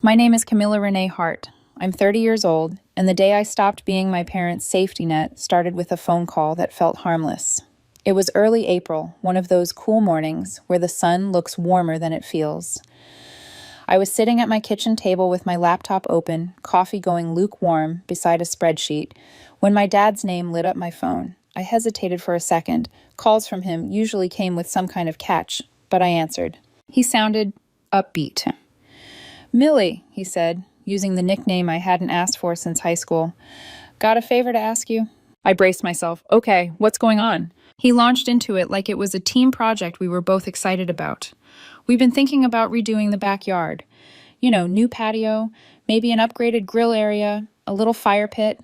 My name is Camilla Renee Hart. I'm 30 years old, and the day I stopped being my parents' safety net started with a phone call that felt harmless. It was early April, one of those cool mornings where the sun looks warmer than it feels. I was sitting at my kitchen table with my laptop open, coffee going lukewarm beside a spreadsheet, when my dad's name lit up my phone. I hesitated for a second. Calls from him usually came with some kind of catch, but I answered. He sounded upbeat. "Millie," he said, using the nickname I hadn't asked for since high school. "Got a favor to ask you?" I braced myself. "Okay, what's going on?" He launched into it like it was a team project we were both excited about. "We've been thinking about redoing the backyard. New patio, maybe an upgraded grill area, a little fire pit,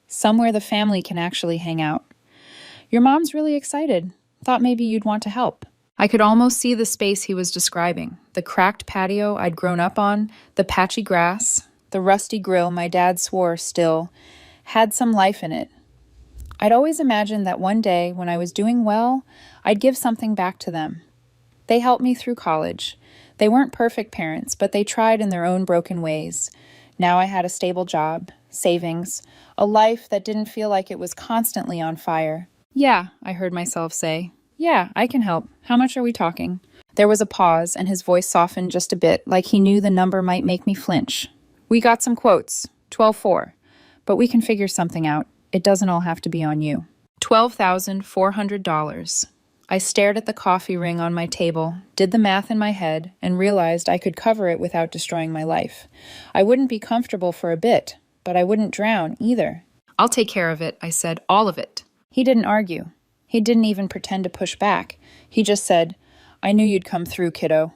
somewhere the family can actually hang out. Your mom's really excited. Thought maybe you'd want to help." I could almost see the space he was describing, the cracked patio I'd grown up on, the patchy grass, the rusty grill my dad swore still had some life in it. I'd always imagined that one day, when I was doing well, I'd give something back to them. They helped me through college. They weren't perfect parents, but they tried in their own broken ways. Now I had a stable job, savings, a life that didn't feel like it was constantly on fire. "Yeah," I heard myself say. "Yeah, I can help. How much are we talking?" There was a pause, and his voice softened just a bit, like he knew the number might make me flinch. "We got some quotes. 12,400. But we can figure something out. It doesn't all have to be on you." $12,400. I stared at the coffee ring on my table, did the math in my head, and realized I could cover it without destroying my life. I wouldn't be comfortable for a bit, but I wouldn't drown either. "I'll take care of it," I said, "all of it." He didn't argue. He didn't even pretend to push back. He just said, "I knew you'd come through, kiddo."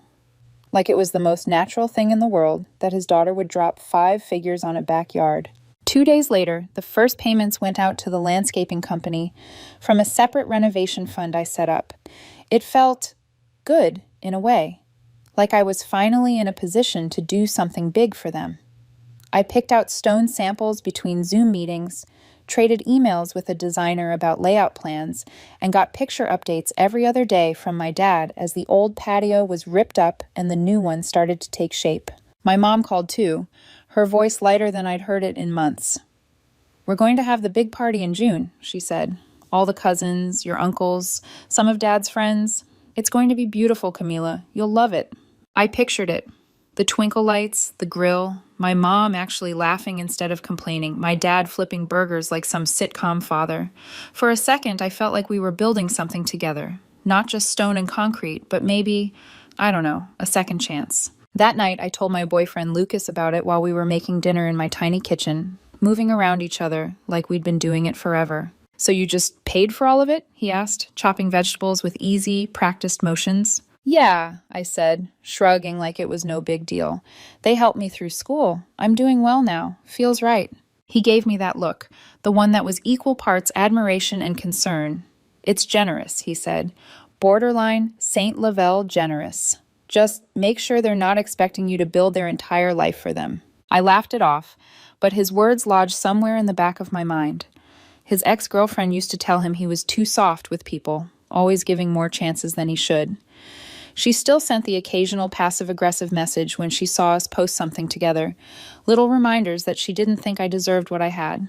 Like it was the most natural thing in the world that his daughter would drop 5 figures on a backyard. 2 days later, the first payments went out to the landscaping company from a separate renovation fund I set up. It felt good, in a way, like I was finally in a position to do something big for them. I picked out stone samples between Zoom meetings, traded emails with a designer about layout plans, and got picture updates every other day from my dad as the old patio was ripped up and the new one started to take shape. My mom called too, her voice lighter than I'd heard it in months. "We're going to have the big party in June," she said. "All the cousins, your uncles, some of Dad's friends. It's going to be beautiful, Camila. You'll love it." I pictured it. The twinkle lights, the grill, my mom actually laughing instead of complaining, my dad flipping burgers like some sitcom father. For a second, I felt like we were building something together. Not just stone and concrete, but maybe, I don't know, a second chance. That night, I told my boyfriend Lucas about it while we were making dinner in my tiny kitchen, moving around each other like we'd been doing it forever. "So you just paid for all of it?" he asked, chopping vegetables with easy, practiced motions. "Yeah," I said, shrugging like it was no big deal. "They helped me through school. I'm doing well now. Feels right." He gave me that look, the one that was equal parts admiration and concern. "It's generous," he said. "Borderline Saint Lavelle generous. Just make sure they're not expecting you to build their entire life for them." I laughed it off, but his words lodged somewhere in the back of my mind. His ex-girlfriend used to tell him he was too soft with people, always giving more chances than he should. She still sent the occasional passive-aggressive message when she saw us post something together, little reminders that she didn't think I deserved what I had.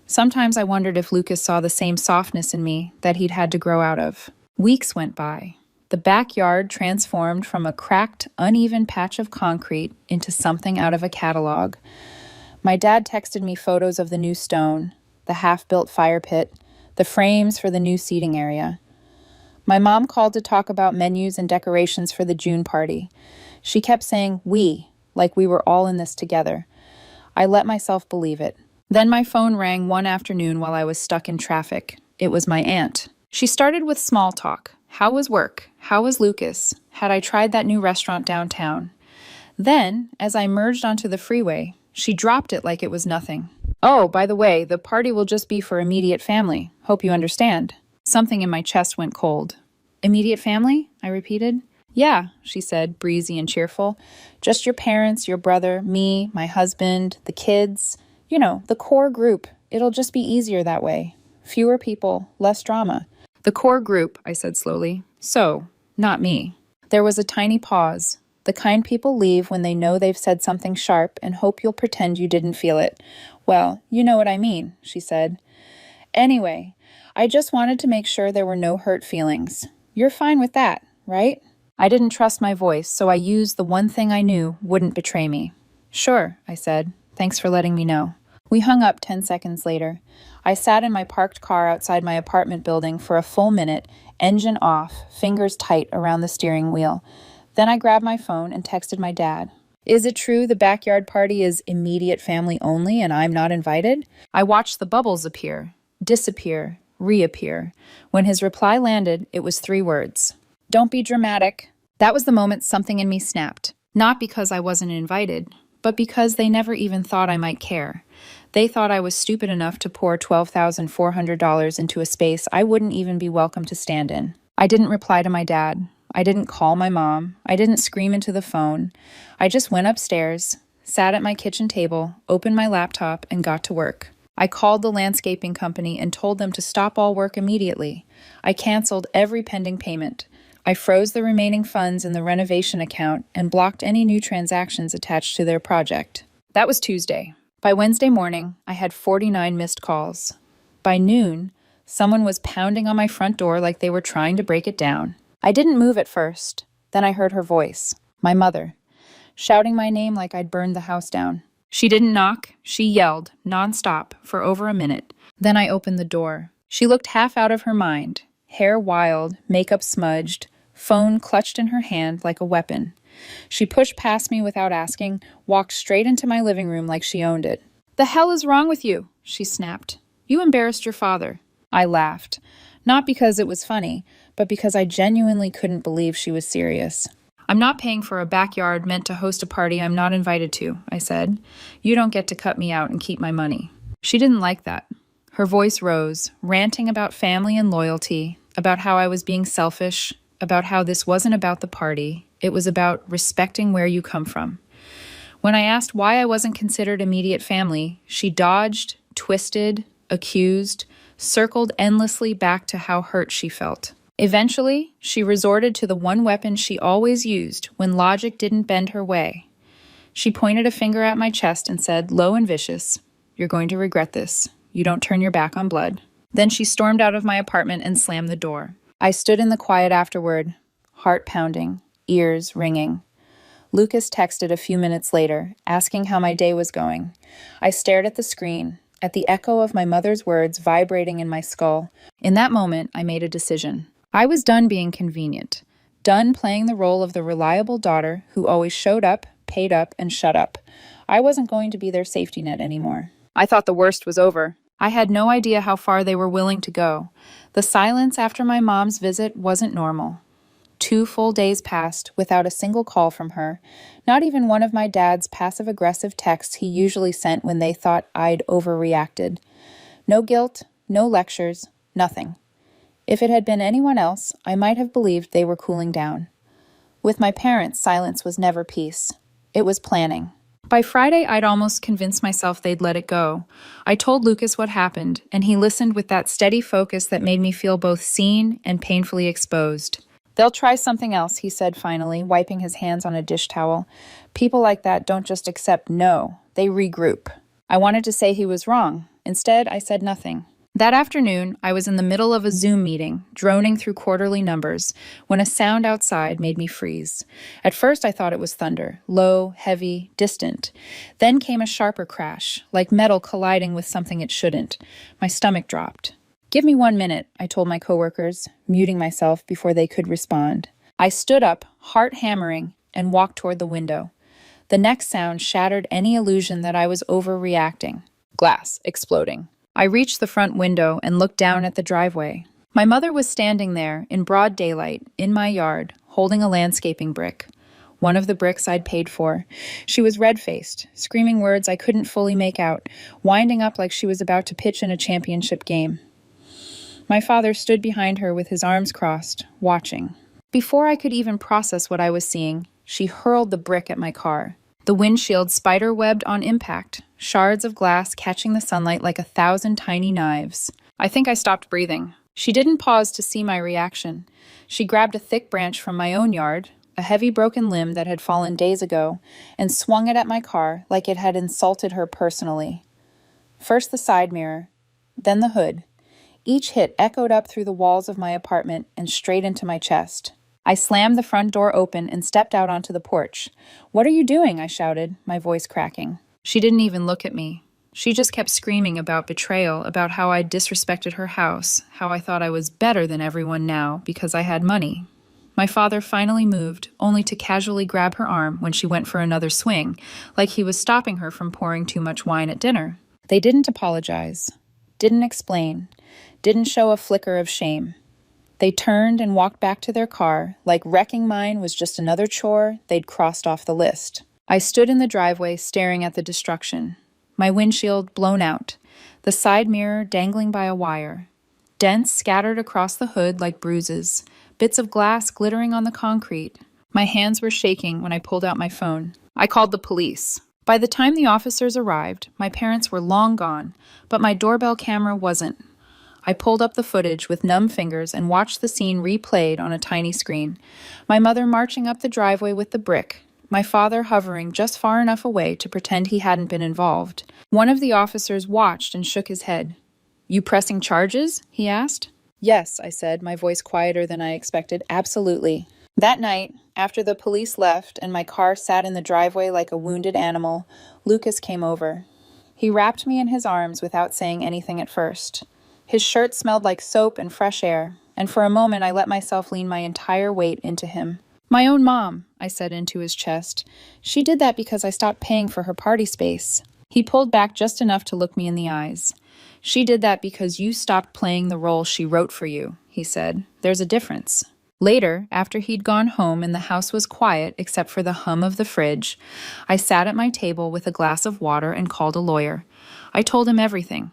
Sometimes I wondered if Lucas saw the same softness in me that he'd had to grow out of. Weeks went by. The backyard transformed from a cracked, uneven patch of concrete into something out of a catalog. My dad texted me photos of the new stone, the half-built fire pit, the frames for the new seating area. My mom called to talk about menus and decorations for the June party. She kept saying "we," like we were all in this together. I let myself believe it. Then my phone rang one afternoon while I was stuck in traffic. It was my aunt. She started with small talk. How was work? How was Lucas? Had I tried that new restaurant downtown? Then, as I merged onto the freeway, she dropped it like it was nothing. "Oh, by the way, the party will just be for immediate family. Hope you understand." Something in my chest went cold. "Immediate family?" I repeated. "Yeah," she said, breezy and cheerful. "Just your parents, your brother, me, my husband, the kids. The core group. It'll just be easier that way. Fewer people, less drama." "The core group," I said slowly. "So, not me." There was a tiny pause. The kind people leave when they know they've said something sharp and hope you'll pretend you didn't feel it. Well, you know what I mean, she said. Anyway, I just wanted to make sure there were no hurt feelings. You're fine with that, right? I didn't trust my voice, so I used the one thing I knew wouldn't betray me. Sure, I said. Thanks for letting me know. We hung up 10 seconds later. I sat in my parked car outside my apartment building for a full minute, engine off, fingers tight around the steering wheel. Then I grabbed my phone and texted my dad. Is it true the backyard party is immediate family only and I'm not invited? I watched the bubbles appear, disappear, reappear. When his reply landed, it was 3 words. Don't be dramatic. That was the moment something in me snapped. Not because I wasn't invited, but because they never even thought I might care. They thought I was stupid enough to pour $12,400 into a space I wouldn't even be welcome to stand in. I didn't reply to my dad. I didn't call my mom. I didn't scream into the phone. I just went upstairs, sat at my kitchen table, opened my laptop, and got to work. I called the landscaping company and told them to stop all work immediately. I canceled every pending payment. I froze the remaining funds in the renovation account and blocked any new transactions attached to their project. That was Tuesday. By Wednesday morning, I had 49 missed calls. By noon, someone was pounding on my front door like they were trying to break it down. I didn't move at first. Then I heard her voice, my mother, shouting my name like I'd burned the house down. She didn't knock. She yelled, nonstop, for over a minute. Then I opened the door. She looked half out of her mind, hair wild, makeup smudged, phone clutched in her hand like a weapon. She pushed past me without asking, walked straight into my living room like she owned it. "The hell is wrong with you?" she snapped. "You embarrassed your father." I laughed, not because it was funny, but because I genuinely couldn't believe she was serious. "I'm not paying for a backyard meant to host a party I'm not invited to," I said. "You don't get to cut me out and keep my money." She didn't like that. Her voice rose, ranting about family and loyalty, about how I was being selfish, about how this wasn't about the party. It was about respecting where you come from. When I asked why I wasn't considered immediate family, she dodged, twisted, accused, circled endlessly back to how hurt she felt. Eventually, she resorted to the one weapon she always used when logic didn't bend her way. She pointed a finger at my chest and said, low and vicious, "You're going to regret this. You don't turn your back on blood." Then she stormed out of my apartment and slammed the door. I stood in the quiet afterward, heart pounding, ears ringing. Lucas texted a few minutes later, asking how my day was going. I stared at the screen, at the echo of my mother's words vibrating in my skull. In that moment, I made a decision. I was done being convenient, done playing the role of the reliable daughter who always showed up, paid up, and shut up. I wasn't going to be their safety net anymore. I thought the worst was over. I had no idea how far they were willing to go. The silence after my mom's visit wasn't normal. 2 full days passed without a single call from her, not even one of my dad's passive-aggressive texts he usually sent when they thought I'd overreacted. No guilt, no lectures, nothing. If it had been anyone else, I might have believed they were cooling down. With my parents, silence was never peace. It was planning. By Friday, I'd almost convinced myself they'd let it go. I told Lucas what happened, and he listened with that steady focus that made me feel both seen and painfully exposed. "They'll try something else," he said finally, wiping his hands on a dish towel. "People like that don't just accept no, they regroup." I wanted to say he was wrong. Instead, I said nothing. That afternoon, I was in the middle of a Zoom meeting, droning through quarterly numbers, when a sound outside made me freeze. At first, I thought it was thunder, low, heavy, distant. Then came a sharper crash, like metal colliding with something it shouldn't. My stomach dropped. "Give me 1 minute," I told my coworkers, muting myself before they could respond. I stood up, heart hammering, and walked toward the window. The next sound shattered any illusion that I was overreacting. Glass exploding. I reached the front window and looked down at the driveway. My mother was standing there, in broad daylight, in my yard, holding a landscaping brick. One of the bricks I'd paid for. She was red-faced, screaming words I couldn't fully make out, winding up like she was about to pitch in a championship game. My father stood behind her with his arms crossed, watching. Before I could even process what I was seeing, she hurled the brick at my car. The windshield spider-webbed on impact, shards of glass catching the sunlight like 1,000 tiny knives. I think I stopped breathing. She didn't pause to see my reaction. She grabbed a thick branch from my own yard, a heavy broken limb that had fallen days ago, and swung it at my car like it had insulted her personally. First the side mirror, then the hood. Each hit echoed up through the walls of my apartment and straight into my chest. I slammed the front door open and stepped out onto the porch. "What are you doing?" I shouted, my voice cracking. She didn't even look at me. She just kept screaming about betrayal, about how I disrespected her house, how I thought I was better than everyone now because I had money. My father finally moved, only to casually grab her arm when she went for another swing, like he was stopping her from pouring too much wine at dinner. They didn't apologize, didn't explain, didn't show a flicker of shame. They turned and walked back to their car, like wrecking mine was just another chore they'd crossed off the list. I stood in the driveway staring at the destruction. My windshield blown out, the side mirror dangling by a wire, dents scattered across the hood like bruises, bits of glass glittering on the concrete. My hands were shaking when I pulled out my phone. I called the police. By the time the officers arrived, my parents were long gone, but my doorbell camera wasn't. I pulled up the footage with numb fingers and watched the scene replayed on a tiny screen. My mother marching up the driveway with the brick, my father hovering just far enough away to pretend he hadn't been involved. One of the officers watched and shook his head. "You pressing charges?" he asked. "Yes," I said, my voice quieter than I expected. "Absolutely." That night, after the police left and my car sat in the driveway like a wounded animal, Lucas came over. He wrapped me in his arms without saying anything at first. His shirt smelled like soap and fresh air, and for a moment I let myself lean my entire weight into him. "My own mom," I said into his chest. "She did that because I stopped paying for her party space." He pulled back just enough to look me in the eyes. "She did that because you stopped playing the role she wrote for you," he said. "There's a difference." Later, after he'd gone home and the house was quiet except for the hum of the fridge, I sat at my table with a glass of water and called a lawyer. I told him everything.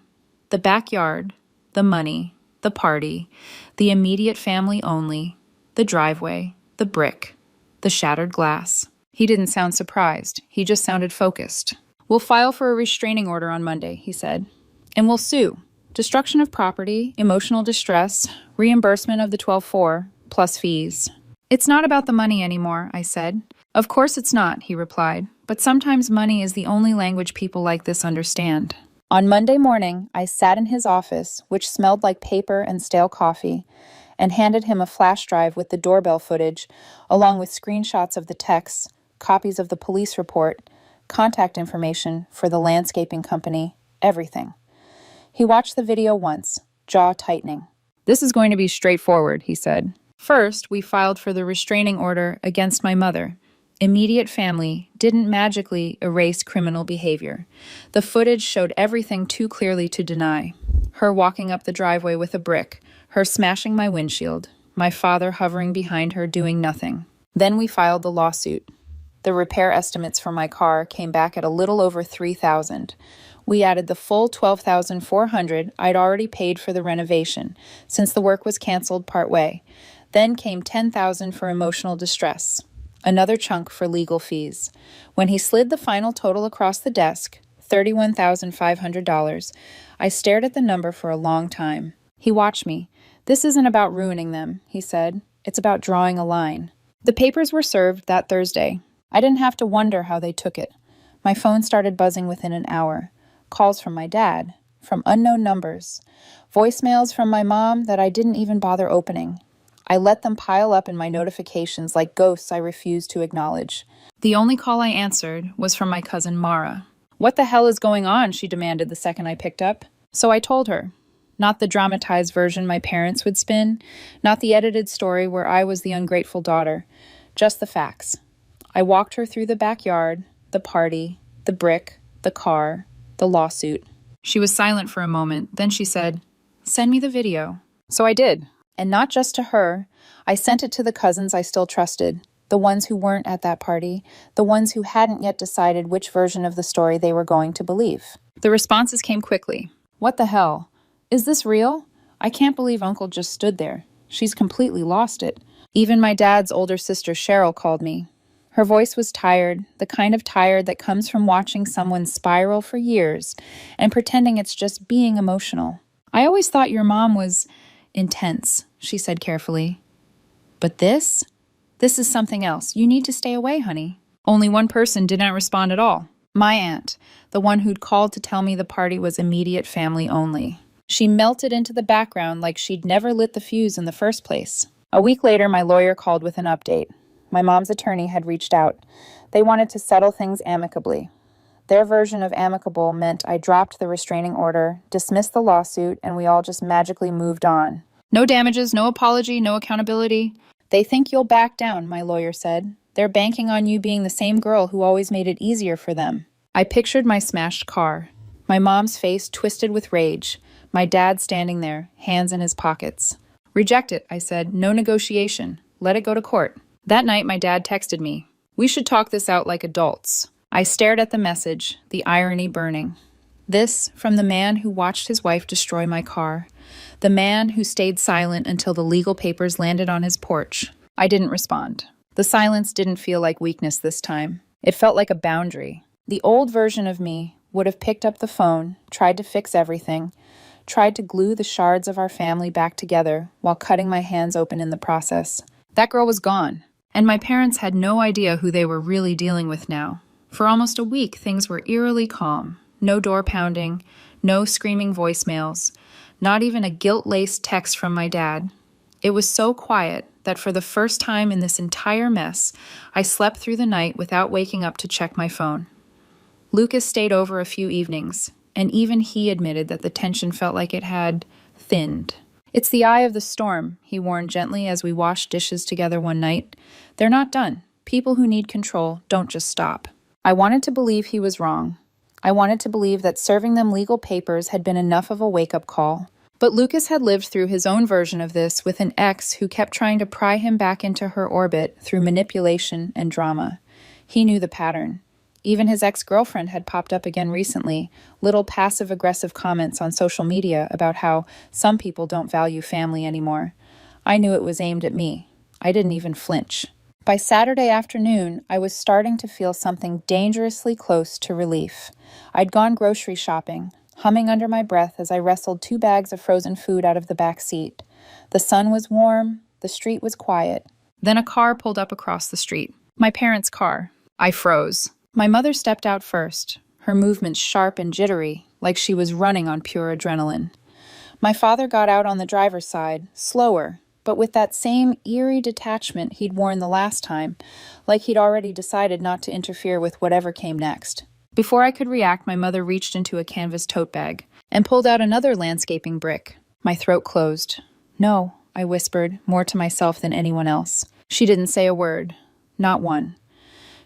The backyard, the money, the party, the immediate family only, the driveway, the brick, the shattered glass. He didn't sound surprised. He just sounded focused. "We'll file for a restraining order on Monday," he said. "And we'll sue. Destruction of property, emotional distress, reimbursement of the 12-4, plus fees." "It's not about the money anymore," I said. "Of course it's not," he replied. "But sometimes money is the only language people like this understand." On Monday morning, I sat in his office, which smelled like paper and stale coffee, and handed him a flash drive with the doorbell footage, along with screenshots of the texts, copies of the police report, contact information for the landscaping company, everything. He watched the video once, jaw tightening. "This is going to be straightforward," he said. "First, we filed for the restraining order against my mother. Immediate family didn't magically erase criminal behavior. The footage showed everything too clearly to deny. Her walking up the driveway with a brick, her smashing my windshield, my father hovering behind her doing nothing. Then we filed the lawsuit. The repair estimates for my car came back at a little over $3,000. We added the full $12,400 I'd already paid for the renovation, since the work was canceled partway. Then came $10,000 for emotional distress. Another chunk for legal fees. When he slid the final total across the desk, $31,500, I stared at the number for a long time. He watched me. "This isn't about ruining them," he said. "It's about drawing a line." The papers were served that Thursday. I didn't have to wonder how they took it. My phone started buzzing within an hour. Calls from my dad, from unknown numbers, voicemails from my mom that I didn't even bother opening. I let them pile up in my notifications like ghosts I refused to acknowledge. The only call I answered was from my cousin Mara. "What the hell is going on?" she demanded the second I picked up. So I told her. Not the dramatized version my parents would spin, not the edited story where I was the ungrateful daughter, just the facts. I walked her through the backyard, the party, the brick, the car, the lawsuit. She was silent for a moment, then she said, "Send me the video." So I did. And not just to her, I sent it to the cousins I still trusted, the ones who weren't at that party, the ones who hadn't yet decided which version of the story they were going to believe. The responses came quickly. "What the hell? Is this real? I can't believe Uncle just stood there. She's completely lost it." Even my dad's older sister Cheryl called me. Her voice was tired, the kind of tired that comes from watching someone spiral for years and pretending it's just being emotional. "I always thought your mom was intense," she said carefully. "But this? This is something else. You need to stay away, honey." Only one person didn't respond at all. My aunt, the one who'd called to tell me the party was immediate family only. She melted into the background like she'd never lit the fuse in the first place. A week later, my lawyer called with an update. My mom's attorney had reached out. They wanted to settle things amicably. Their version of amicable meant I dropped the restraining order, dismissed the lawsuit, and we all just magically moved on. No damages, no apology, no accountability. They think you'll back down, my lawyer said. They're banking on you being the same girl who always made it easier for them. I pictured my smashed car. My mom's face twisted with rage. My dad standing there, hands in his pockets. "Reject it," I said. "No negotiation. Let it go to court." That night, my dad texted me. "We should talk this out like adults." I stared at the message, the irony burning. This from the man who watched his wife destroy my car. The man who stayed silent until the legal papers landed on his porch. I didn't respond. The silence didn't feel like weakness this time. It felt like a boundary. The old version of me would have picked up the phone, tried to fix everything, tried to glue the shards of our family back together while cutting my hands open in the process. That girl was gone, and my parents had no idea who they were really dealing with now. For almost a week, things were eerily calm. No door pounding, no screaming voicemails, not even a guilt-laced text from my dad. It was so quiet that for the first time in this entire mess, I slept through the night without waking up to check my phone. Lucas stayed over a few evenings, and even he admitted that the tension felt like it had thinned. "It's the eye of the storm," he warned gently as we washed dishes together one night. "They're not done. People who need control don't just stop." I wanted to believe he was wrong. I wanted to believe that serving them legal papers had been enough of a wake-up call. But Lucas had lived through his own version of this with an ex who kept trying to pry him back into her orbit through manipulation and drama. He knew the pattern. Even his ex-girlfriend had popped up again recently, little passive-aggressive comments on social media about how some people don't value family anymore. I knew it was aimed at me. I didn't even flinch. By Saturday afternoon, I was starting to feel something dangerously close to relief. I'd gone grocery shopping, humming under my breath as I wrestled 2 bags of frozen food out of the back seat. The sun was warm, the street was quiet. Then a car pulled up across the street. My parents' car. I froze. My mother stepped out first, her movements sharp and jittery, like she was running on pure adrenaline. My father got out on the driver's side, slower, but with that same eerie detachment he'd worn the last time, like he'd already decided not to interfere with whatever came next. Before I could react, my mother reached into a canvas tote bag and pulled out another landscaping brick. My throat closed. "No," I whispered, more to myself than anyone else. She didn't say a word. Not one.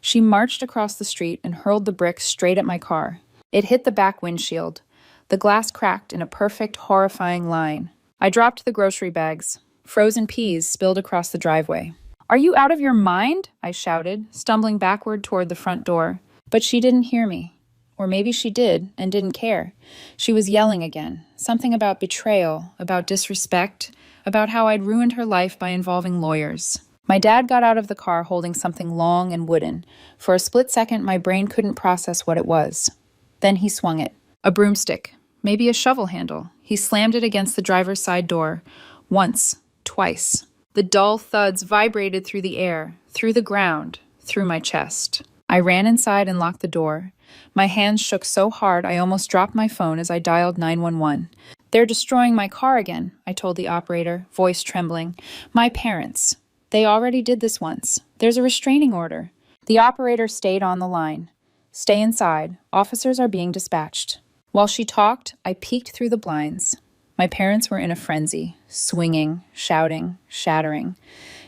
She marched across the street and hurled the brick straight at my car. It hit the back windshield. The glass cracked in a perfect, horrifying line. I dropped the grocery bags. Frozen peas spilled across the driveway. "Are you out of your mind?" I shouted, stumbling backward toward the front door. But she didn't hear me. Or maybe she did and didn't care. She was yelling again. Something about betrayal, about disrespect, about how I'd ruined her life by involving lawyers. My dad got out of the car holding something long and wooden. For a split second, my brain couldn't process what it was. Then he swung it. A broomstick. Maybe a shovel handle. He slammed it against the driver's side door. Once. Twice. The dull thuds vibrated through the air, through the ground, through my chest. I ran inside and locked the door. My hands shook so hard I almost dropped my phone as I dialed 911. "They're destroying my car again," I told the operator, voice trembling. "My parents. They already did this once. There's a restraining order." The operator stayed on the line. "Stay inside. Officers are being dispatched." While she talked, I peeked through the blinds. My parents were in a frenzy, swinging, shouting, shattering.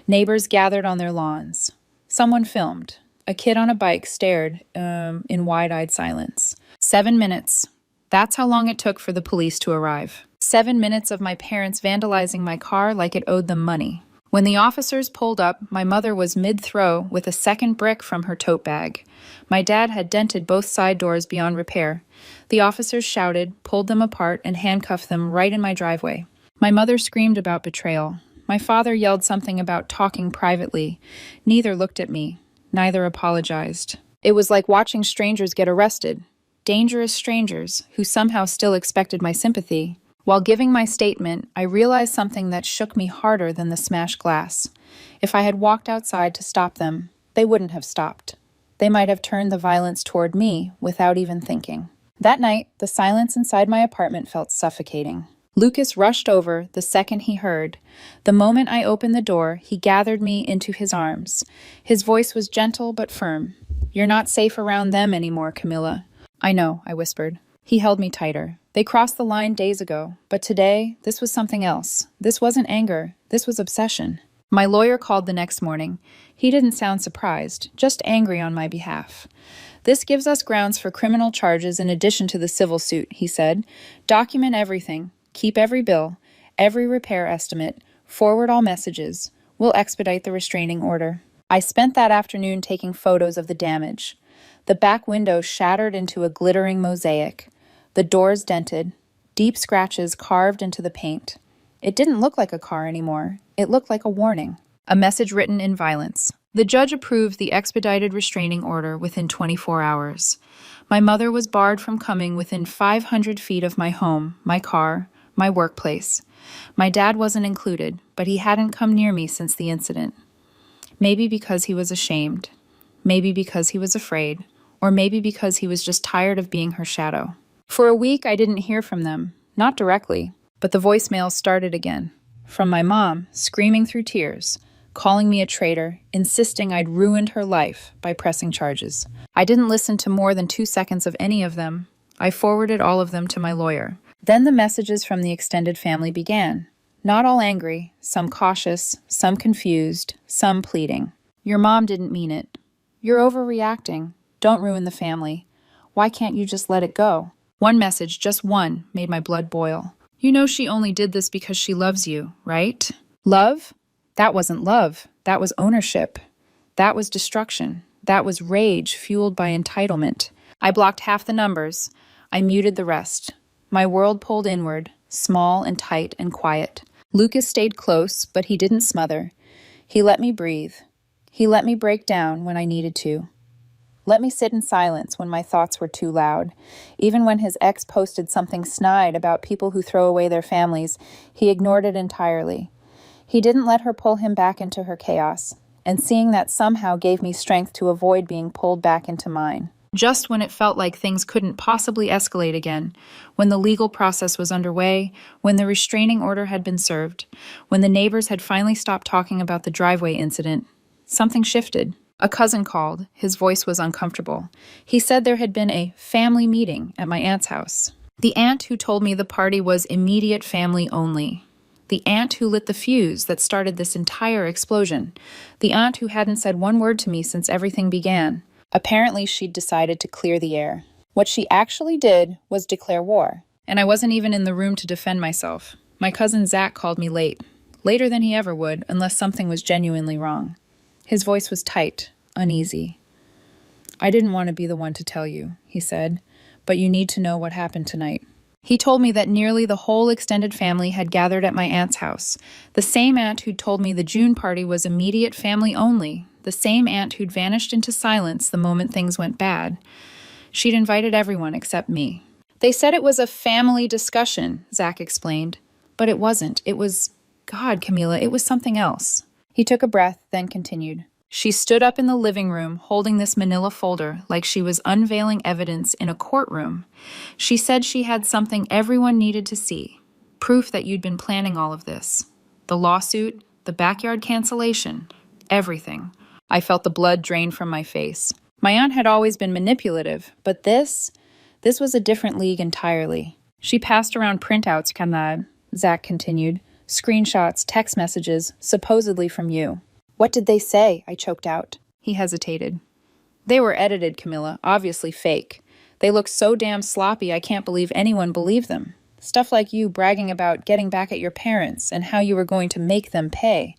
Neighbors gathered on their lawns. Someone filmed. A kid on a bike stared in wide-eyed silence. 7 minutes. That's how long it took for the police to arrive. 7 minutes of my parents vandalizing my car like it owed them money. When the officers pulled up, my mother was mid-throw with a second brick from her tote bag. My dad had dented both side doors beyond repair. The officers shouted, pulled them apart, and handcuffed them right in my driveway. My mother screamed about betrayal. My father yelled something about talking privately. Neither looked at me. Neither apologized. It was like watching strangers get arrested. Dangerous strangers who somehow still expected my sympathy. While giving my statement, I realized something that shook me harder than the smashed glass. If I had walked outside to stop them, they wouldn't have stopped. They might have turned the violence toward me without even thinking. That night, the silence inside my apartment felt suffocating. Lucas rushed over the second he heard. The moment I opened the door, he gathered me into his arms. His voice was gentle but firm. "You're not safe around them anymore, Camilla." "I know," I whispered. He held me tighter. "They crossed the line days ago, but today, this was something else. This wasn't anger. This was obsession." My lawyer called the next morning. He didn't sound surprised, just angry on my behalf. "This gives us grounds for criminal charges in addition to the civil suit," he said. "Document everything. Keep every bill, every repair estimate, forward all messages. We'll expedite the restraining order." I spent that afternoon taking photos of the damage. The back window shattered into a glittering mosaic. The doors dented, deep scratches carved into the paint. It didn't look like a car anymore. It looked like a warning. A message written in violence. The judge approved the expedited restraining order within 24 hours. My mother was barred from coming within 500 feet of my home, my car, my workplace. My dad wasn't included, but he hadn't come near me since the incident. Maybe because he was ashamed. Maybe because he was afraid. Or maybe because he was just tired of being her shadow. For a week, I didn't hear from them. Not directly. But the voicemails started again. From my mom, screaming through tears, calling me a traitor, insisting I'd ruined her life by pressing charges. I didn't listen to more than 2 seconds of any of them. I forwarded all of them to my lawyer. Then the messages from the extended family began. Not all angry, some cautious, some confused, some pleading. "Your mom didn't mean it. You're overreacting. Don't ruin the family. Why can't you just let it go?" One message, just one, made my blood boil. "You know she only did this because she loves you, right?" Love? That wasn't love. That was ownership. That was destruction. That was rage fueled by entitlement. I blocked half the numbers. I muted the rest. My world pulled inward, small and tight and quiet. Lucas stayed close, but he didn't smother. He let me breathe. He let me break down when I needed to. Let me sit in silence when my thoughts were too loud. Even when his ex posted something snide about people who throw away their families, he ignored it entirely. He didn't let her pull him back into her chaos, and seeing that somehow gave me strength to avoid being pulled back into mine. Just when it felt like things couldn't possibly escalate again, when the legal process was underway, when the restraining order had been served, when the neighbors had finally stopped talking about the driveway incident, something shifted. A cousin called. His voice was uncomfortable. He said there had been a family meeting at my aunt's house. The aunt who told me the party was immediate family only. The aunt who lit the fuse that started this entire explosion. The aunt who hadn't said one word to me since everything began. Apparently, she'd decided to clear the air. What she actually did was declare war. And I wasn't even in the room to defend myself. My cousin Zach called me late. Later than he ever would, unless something was genuinely wrong. His voice was tight, uneasy. "I didn't want to be the one to tell you," he said, "but you need to know what happened tonight." He told me that nearly the whole extended family had gathered at my aunt's house. The same aunt who'd told me the June party was immediate family only. The same aunt who'd vanished into silence the moment things went bad. She'd invited everyone except me. "They said it was a family discussion," Zach explained. "But it wasn't. It was... God, Camila, it was something else." He took a breath, then continued. "She stood up in the living room holding this manila folder like she was unveiling evidence in a courtroom. She said she had something everyone needed to see. Proof that you'd been planning all of this. The lawsuit, the backyard cancellation, everything." I felt the blood drain from my face. My aunt had always been manipulative, but this was a different league entirely. "She passed around printouts, Kanad," Zach continued. "Screenshots, text messages, supposedly from you." "What did they say?" I choked out. He hesitated. "They were edited, Camilla, obviously fake. They look so damn sloppy I can't believe anyone believed them. Stuff like you bragging about getting back at your parents and how you were going to make them pay.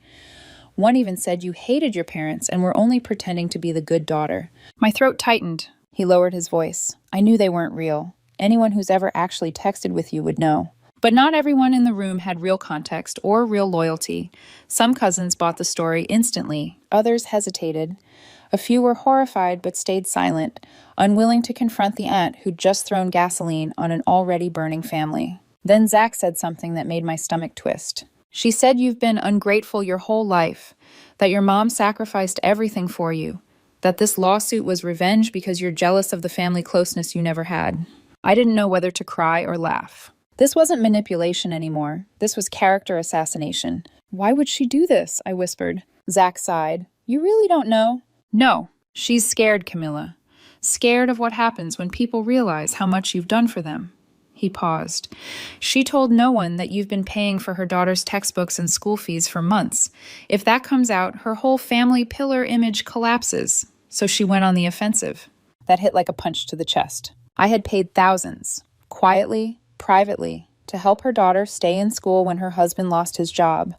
One even said you hated your parents and were only pretending to be the good daughter." My throat tightened. He lowered his voice. "I knew they weren't real. Anyone who's ever actually texted with you would know. But not everyone in the room had real context or real loyalty. Some cousins bought the story instantly. Others hesitated. A few were horrified but stayed silent, unwilling to confront the aunt who'd just thrown gasoline on an already burning family. Then Zach said something that made my stomach twist. She said you've been ungrateful your whole life, that your mom sacrificed everything for you, that this lawsuit was revenge because you're jealous of the family closeness you never had. I didn't know whether to cry or laugh. This wasn't manipulation anymore. This was character assassination. Why would she do this? I whispered. Zach sighed. You really don't know? No. She's scared, Camilla. Scared of what happens when people realize how much you've done for them. He paused. She told no one that you've been paying for her daughter's textbooks and school fees for months. If that comes out, her whole family pillar image collapses. So she went on the offensive. That hit like a punch to the chest. I had paid thousands, quietly, privately, to help her daughter stay in school when her husband lost his job.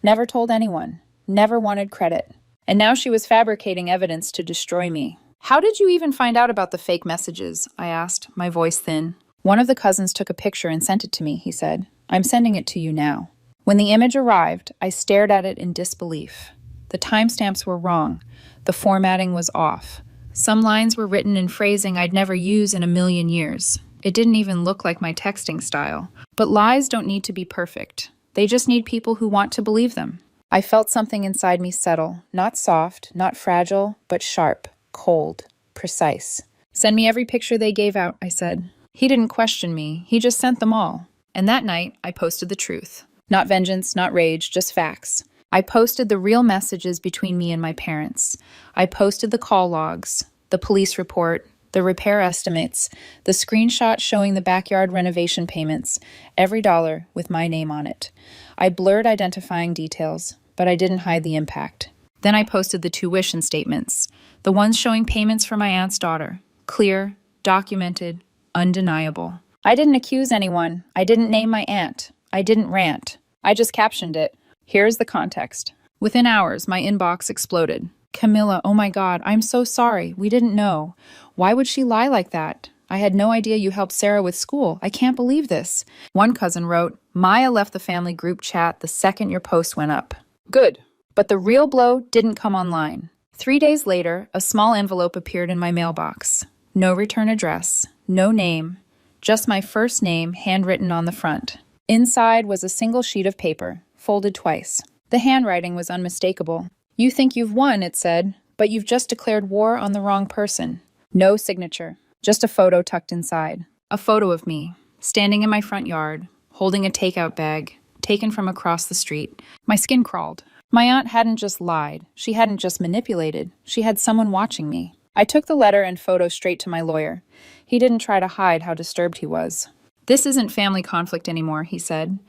Never told anyone. Never wanted credit. And now she was fabricating evidence to destroy me. How did you even find out about the fake messages? I asked, my voice thin. One of the cousins took a picture and sent it to me, he said. I'm sending it to you now. When the image arrived, I stared at it in disbelief. The timestamps were wrong. The formatting was off. Some lines were written in phrasing I'd never use in a million years. It didn't even look like my texting style. But lies don't need to be perfect. They just need people who want to believe them. I felt something inside me settle, not soft, not fragile, but sharp, cold, precise. Send me every picture they gave out, I said. He didn't question me. He just sent them all. And that night, I posted the truth. Not vengeance, not rage, just facts. I posted the real messages between me and my parents. I posted the call logs, the police report, the repair estimates, the screenshot showing the backyard renovation payments, every dollar with my name on it. I blurred identifying details, but I didn't hide the impact. Then I posted the tuition statements, the ones showing payments for my aunt's daughter. Clear, documented, undeniable. I didn't accuse anyone. I didn't name my aunt. I didn't rant. I just captioned it. Here's the context. Within hours, my inbox exploded. Camilla, oh my God, I'm so sorry. We didn't know. Why would she lie like that? I had no idea you helped Sarah with school. I can't believe this. One cousin wrote, Maya left the family group chat the second your post went up. Good. But the real blow didn't come online. 3 days later, a small envelope appeared in my mailbox. No return address, no name, just my first name handwritten on the front. Inside was a single sheet of paper, folded twice. The handwriting was unmistakable. You think you've won, it said, but you've just declared war on the wrong person. No signature, just a photo tucked inside. A photo of me, standing in my front yard, holding a takeout bag, taken from across the street. My skin crawled. My aunt hadn't just lied. She hadn't just manipulated. She had someone watching me. I took the letter and photo straight to my lawyer. He didn't try to hide how disturbed he was. This isn't family conflict anymore, he said.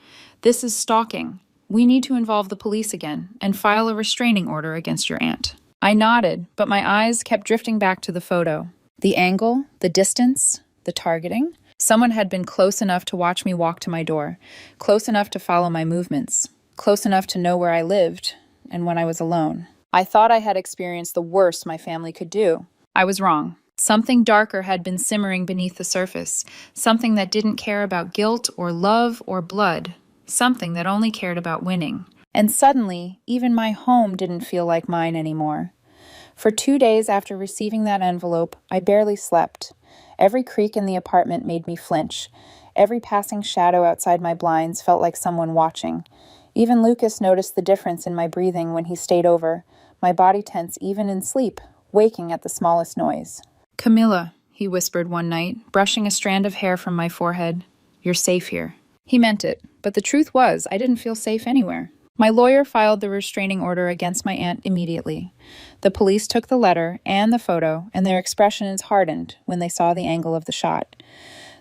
This is stalking. We need to involve the police again and file a restraining order against your aunt. I nodded, but my eyes kept drifting back to the photo. The angle, the distance, the targeting. Someone had been close enough to watch me walk to my door, close enough to follow my movements, close enough to know where I lived and when I was alone. I thought I had experienced the worst my family could do. I was wrong. Something darker had been simmering beneath the surface, something that didn't care about guilt or love or blood, something that only cared about winning. And suddenly, even my home didn't feel like mine anymore. For 2 days after receiving that envelope, I barely slept. Every creak in the apartment made me flinch. Every passing shadow outside my blinds felt like someone watching. Even Lucas noticed the difference in my breathing when he stayed over, my body tense even in sleep, waking at the smallest noise. Camilla, he whispered one night, brushing a strand of hair from my forehead. You're safe here. He meant it, but the truth was I didn't feel safe anywhere. My lawyer filed the restraining order against my aunt immediately. The police took the letter and the photo, and their expressions hardened when they saw the angle of the shot.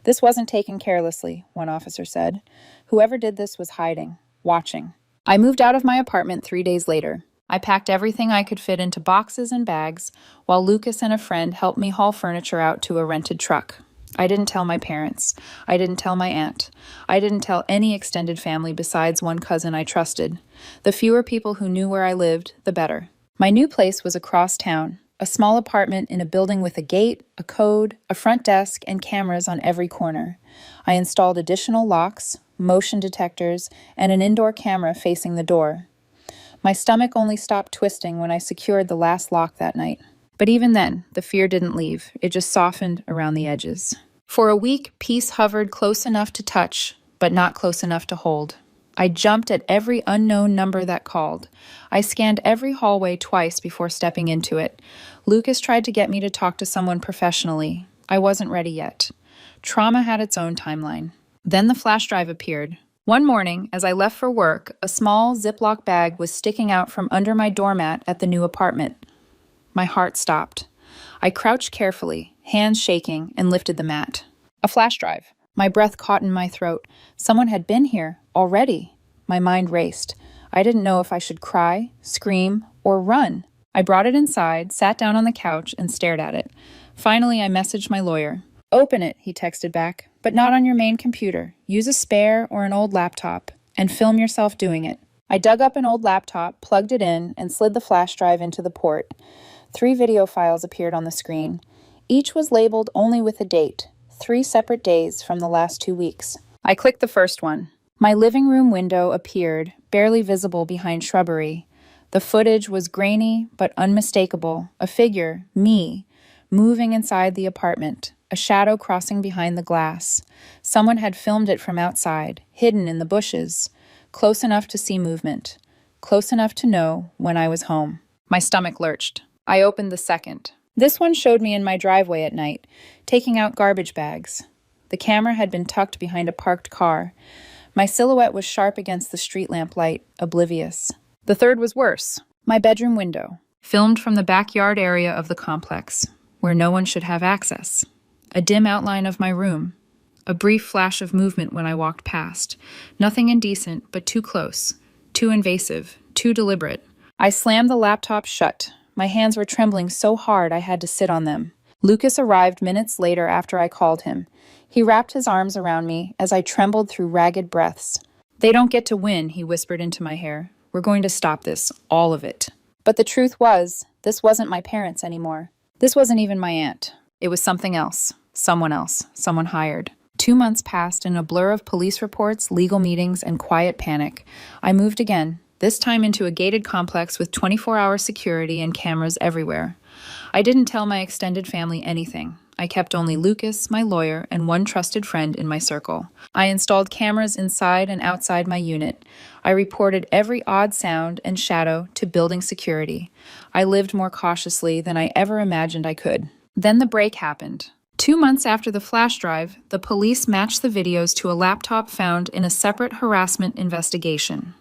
This wasn't taken carelessly, one officer said. Whoever did this was hiding, watching. I moved out of my apartment 3 days later. I packed everything I could fit into boxes and bags, while Lucas and a friend helped me haul furniture out to a rented truck. I didn't tell my parents. I didn't tell my aunt. I didn't tell any extended family besides one cousin I trusted. The fewer people who knew where I lived, the better. My new place was across town, a small apartment in a building with a gate, a code, a front desk, and cameras on every corner. I installed additional locks, motion detectors, and an indoor camera facing the door. My stomach only stopped twisting when I secured the last lock that night. But even then, the fear didn't leave. It just softened around the edges. For a week, peace hovered close enough to touch, but not close enough to hold. I jumped at every unknown number that called. I scanned every hallway twice before stepping into it. Lucas tried to get me to talk to someone professionally. I wasn't ready yet. Trauma had its own timeline. Then the flash drive appeared. One morning, as I left for work, a small Ziploc bag was sticking out from under my doormat at the new apartment. My heart stopped. I crouched carefully, hands shaking, and lifted the mat. A flash drive. My breath caught in my throat. Someone had been here, already. My mind raced. I didn't know if I should cry, scream, or run. I brought it inside, sat down on the couch, and stared at it. Finally, I messaged my lawyer. "Open it," he texted back, "but not on your main computer. Use a spare or an old laptop, and film yourself doing it." I dug up an old laptop, plugged it in, and slid the flash drive into the port. 3 video files appeared on the screen. Each was labeled only with a date, 3 separate days from the last 2 weeks. I clicked the first one. My living room window appeared, barely visible behind shrubbery. The footage was grainy but unmistakable, a figure, me, moving inside the apartment, a shadow crossing behind the glass. Someone had filmed it from outside, hidden in the bushes, close enough to see movement, close enough to know when I was home. My stomach lurched. I opened the second. This one showed me in my driveway at night, taking out garbage bags. The camera had been tucked behind a parked car. My silhouette was sharp against the street lamp light, oblivious. The third was worse. My bedroom window, filmed from the backyard area of the complex, where no one should have access. A dim outline of my room. A brief flash of movement when I walked past. Nothing indecent, but too close, too invasive, too deliberate. I slammed the laptop shut. My hands were trembling so hard I had to sit on them. Lucas arrived minutes later after I called him. He wrapped his arms around me as I trembled through ragged breaths. "They don't get to win," he whispered into my hair. "We're going to stop this, all of it." But the truth was, this wasn't my parents anymore. This wasn't even my aunt. It was something else, someone hired. 2 months passed in a blur of police reports, legal meetings, and quiet panic. I moved again, this time into a gated complex with 24-hour security and cameras everywhere. I didn't tell my extended family anything. I kept only Lucas, my lawyer, and one trusted friend in my circle. I installed cameras inside and outside my unit. I reported every odd sound and shadow to building security. I lived more cautiously than I ever imagined I could. Then the break happened. 2 months after the flash drive, the police matched the videos to a laptop found in a separate harassment investigation.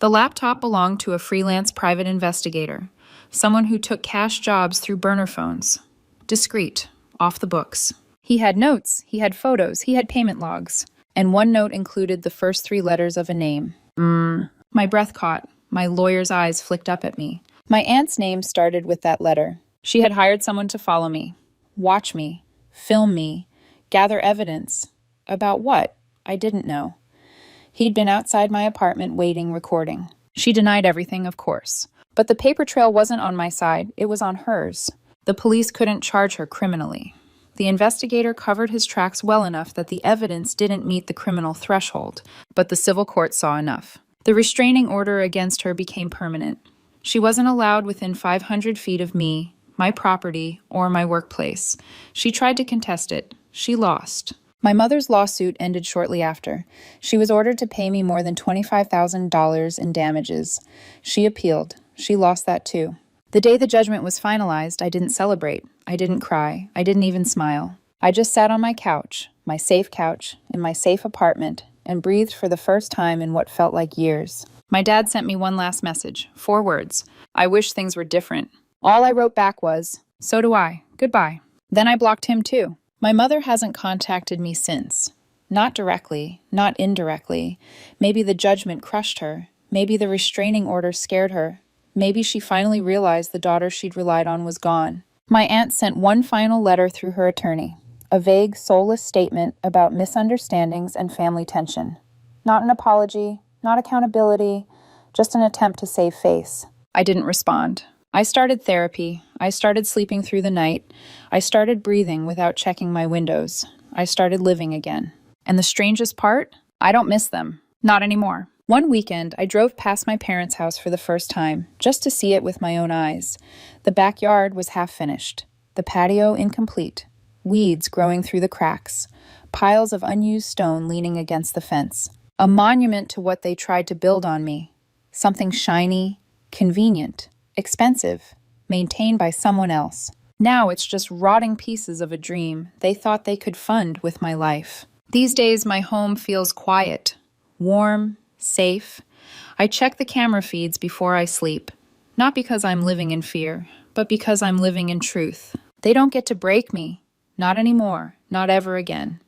The laptop belonged to a freelance private investigator, someone who took cash jobs through burner phones. Discreet, off the books. He had notes, he had photos, he had payment logs, and one note included the first 3 letters of a name. My breath caught. My lawyer's eyes flicked up at me. My aunt's name started with that letter. She had hired someone to follow me, watch me, film me, gather evidence. About what? I didn't know. He'd been outside my apartment waiting, recording. She denied everything, of course. But the paper trail wasn't on my side, it was on hers. The police couldn't charge her criminally. The investigator covered his tracks well enough that the evidence didn't meet the criminal threshold, but the civil court saw enough. The restraining order against her became permanent. She wasn't allowed within 500 feet of me, my property, or my workplace. She tried to contest it. She lost. My mother's lawsuit ended shortly after. She was ordered to pay me more than $25,000 in damages. She appealed. She lost that too. The day the judgment was finalized, I didn't celebrate. I didn't cry. I didn't even smile. I just sat on my couch, my safe couch, in my safe apartment, and breathed for the first time in what felt like years. My dad sent me one last message, 4 words. "I wish things were different." All I wrote back was, "So do I. Goodbye." Then I blocked him too. My mother hasn't contacted me since. Not directly, not indirectly. Maybe the judgment crushed her. Maybe the restraining order scared her. Maybe she finally realized the daughter she'd relied on was gone. My aunt sent one final letter through her attorney. A vague, soulless statement about misunderstandings and family tension. Not an apology, not accountability, just an attempt to save face. I didn't respond. I started therapy. I started sleeping through the night. I started breathing without checking my windows. I started living again. And the strangest part? I don't miss them. Not anymore. One weekend, I drove past my parents' house for the first time, just to see it with my own eyes. The backyard was half finished. The patio incomplete. weeds growing through the cracks, piles of unused stone leaning against the fence. A monument to what they tried to build on me. Something shiny, convenient, expensive, maintained by someone else. Now it's just rotting pieces of a dream they thought they could fund with my life. These days my home feels quiet, warm, safe. I check the camera feeds before I sleep. Not because I'm living in fear, but because I'm living in truth. They don't get to break me. Not anymore. Not ever again.